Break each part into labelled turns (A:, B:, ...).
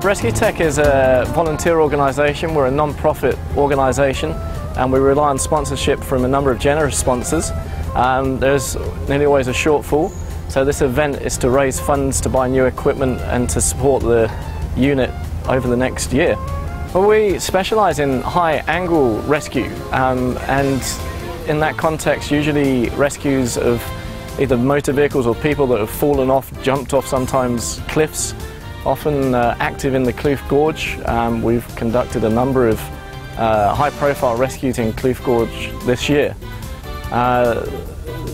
A: Rescuetech is a volunteer organisation. We're a non-profit organisation and we rely on sponsorship from a number of generous sponsors. There's nearly always a shortfall, so this event is to raise funds to buy new equipment and to support the unit over the next year. Well, we specialise in high-angle rescue, and in that context usually rescues of either motor vehicles or people that have fallen off, jumped off sometimes cliffs, often active in the Kloof Gorge. We've conducted a number of high-profile rescues in Kloof Gorge this year.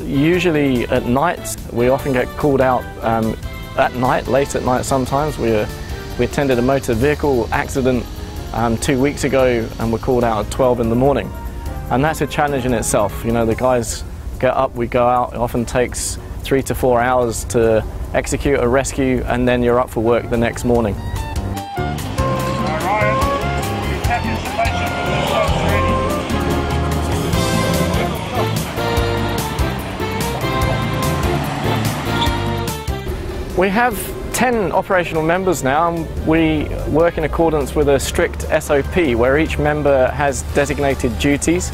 A: Usually at night, we often get called out at night, late at night sometimes. We attended a motor vehicle accident 2 weeks ago and were called out at 12 in the morning. And that's a challenge in itself. You know, the guys get up, we go out. It often takes 3 to 4 hours to execute a rescue, and then you're up for work the next morning. We have 10 operational members now, and we work in accordance with a strict SOP where each member has designated duties.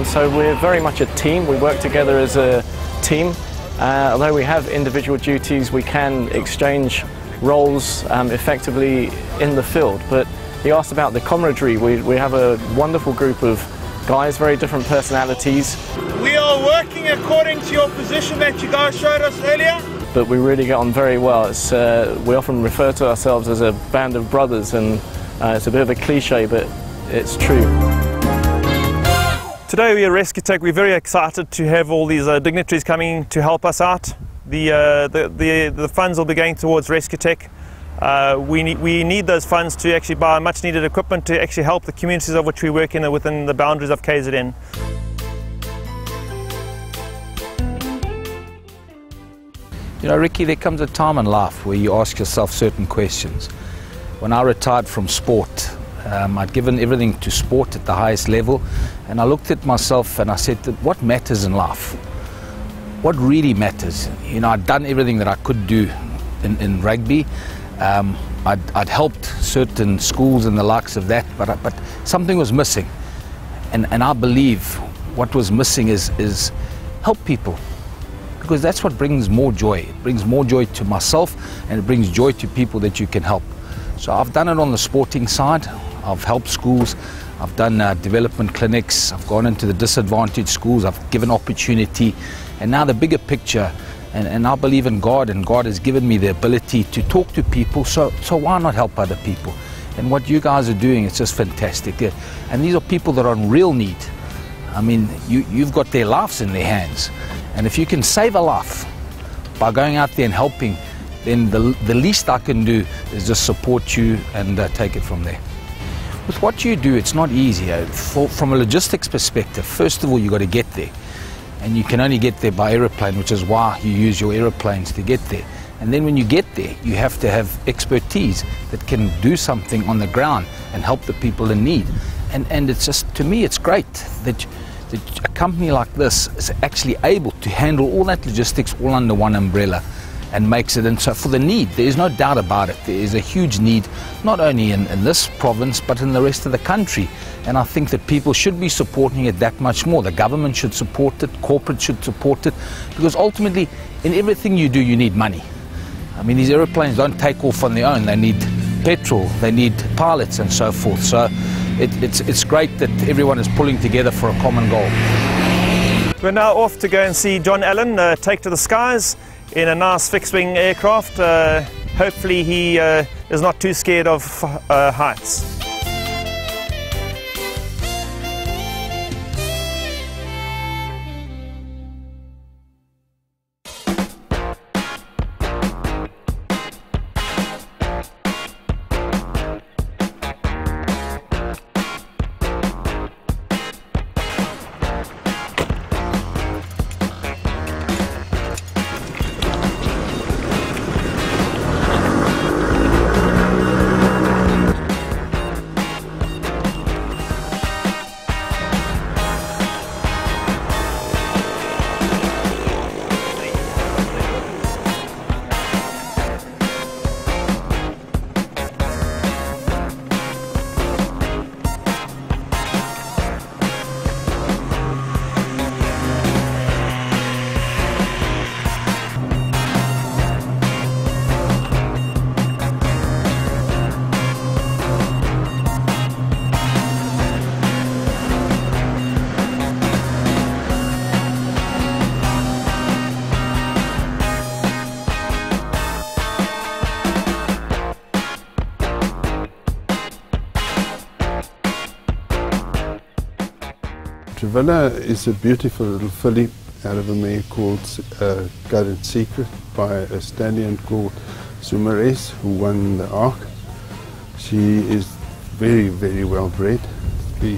A: So we're very much a team. We work together as a team. Although we have individual duties, we can exchange roles effectively in the field. But you asked about the camaraderie. We have a wonderful group of guys, very different personalities.
B: We are working according to your position that you guys showed us earlier.
A: But we really get on very well. We often refer to ourselves as a band of brothers, and it's a bit of a cliche, but it's true.
C: Today we at Rescuetech, we're very excited to have all these dignitaries coming to help us out. The funds will be going towards Rescuetech. We need those funds to actually buy much needed equipment to actually help the communities of which we work in within the boundaries of KZN.
D: You know, Ricky, there comes a time in life where you ask yourself certain questions. When I retired from sport, I'd given everything to sport at the highest level, and I looked at myself and I said, what matters in life? What really matters? You know, I'd done everything that I could do in rugby. I'd helped certain schools and the likes of that, but something was missing. And I believe what was missing is help people. Because that's what brings more joy. It brings more joy to myself, and it brings joy to people that you can help. So I've done it on the sporting side. I've helped schools. I've done development clinics. I've gone into the disadvantaged schools. I've given opportunity. And now the bigger picture, and I believe in God, and God has given me the ability to talk to people, so why not help other people? And what you guys are doing is just fantastic. And these are people that are in real need. I mean, you've got their lives in their hands. And if you can save a life by going out there and helping, then the least I can do is just support you and take it from there. With what you do, it's not easy. From a logistics perspective, first of all, you've got to get there. And you can only get there by aeroplane, which is why you use your aeroplanes to get there. And then when you get there, you have to have expertise that can do something on the ground and help the people in need. And it's just, to me, it's great that a company like this is actually able to handle all that logistics all under one umbrella and makes it. And so for the need, there is no doubt about it. There is a huge need, not only in this province, but in the rest of the country. And I think that people should be supporting it that much more. The government should support it, corporate should support it, because ultimately, in everything you do, you need money. I mean, these aeroplanes don't take off on their own. They need petrol, they need pilots and so forth. So it's great that everyone is pulling together for a common goal.
C: We're now off to go and see John Allen take to the skies in a nice fixed-wing aircraft. Hopefully he is not too scared of heights.
E: Trevilla is a beautiful little filly out of a mare called Current Secret by a stallion called Sumares, who won the Arc. She is very, very well bred. We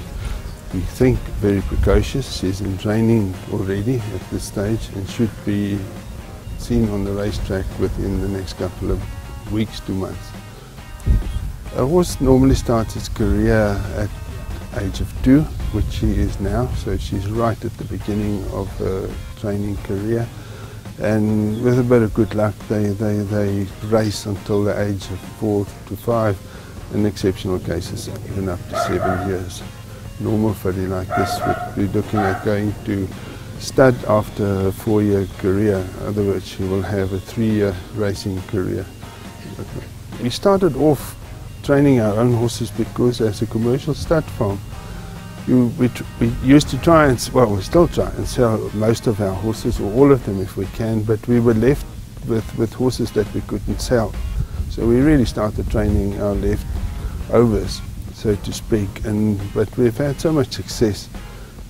E: think very precocious. She's in training already at this stage and should be seen on the racetrack within the next couple of weeks to months. A horse normally starts its career at age of 2, which she is now, so she's right at the beginning of her training career, and with a bit of good luck they race until the age of 4 to 5, in exceptional cases even up to 7 years. Normal filly like this would be looking at going to stud after a 4-year career, in other words she will have a 3-year racing career. We started off training our own horses because as a commercial stud farm we used to try and, well, we still try and sell most of our horses, or all of them if we can, but we were left with horses that we couldn't sell. So we really started training our leftovers, so to speak, but we've had so much success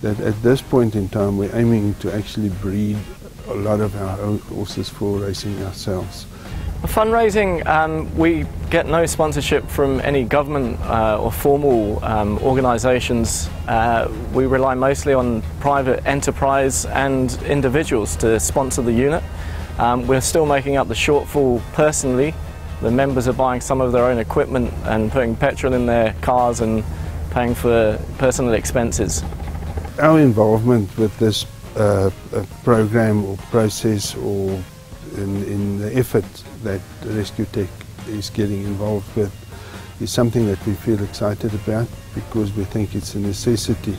E: that at this point in time we're aiming to actually breed a lot of our own horses for racing ourselves.
A: Fundraising, we get no sponsorship from any government or formal organisations. We rely mostly on private enterprise and individuals to sponsor the unit. We're still making up the shortfall personally. The members are buying some of their own equipment and putting petrol in their cars and paying for personal expenses.
E: Our involvement with this program or process, or in the effort that Rescuetech is getting involved with, is something that we feel excited about, because we think it's a necessity.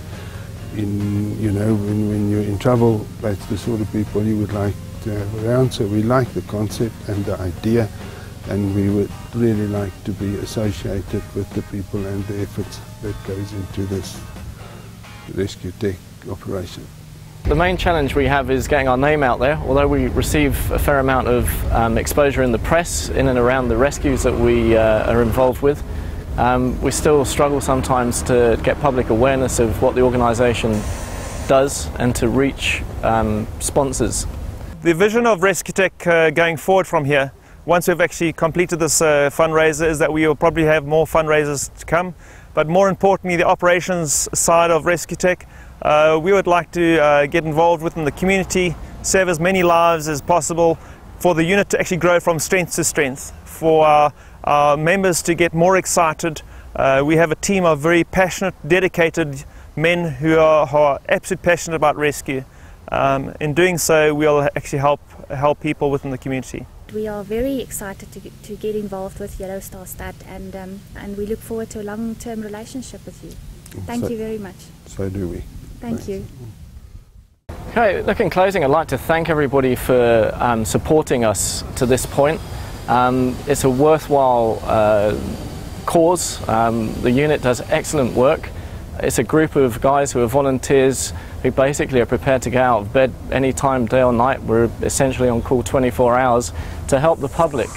E: When you're in trouble, that's the sort of people you would like to have around. So we like the concept and the idea, and we would really like to be associated with the people and the efforts that goes into this Rescuetech operation.
A: The main challenge we have is getting our name out there. Although we receive a fair amount of exposure in the press in and around the rescues that we are involved with, we still struggle sometimes to get public awareness of what the organisation does and to reach sponsors.
C: The vision of Rescuetech going forward from here, once we've actually completed this fundraiser, is that we will probably have more fundraisers to come, but more importantly the operations side of Rescuetech. We would like to get involved within the community, save as many lives as possible, for the unit to actually grow from strength to strength, for our members to get more excited. We have a team of very passionate, dedicated men who are absolutely passionate about rescue. In doing so, we'll actually help people within the community.
F: We are very excited to get involved with Yellow Star Stud, and we look forward to a long-term relationship with you. Thank you very much.
E: So do we.
F: Thank you.
A: Okay, look, in closing, I'd like to thank everybody for supporting us to this point. It's a worthwhile cause. The unit does excellent work. It's a group of guys who are volunteers who basically are prepared to get out of bed any time, day or night. We're essentially on call 24 hours to help the public.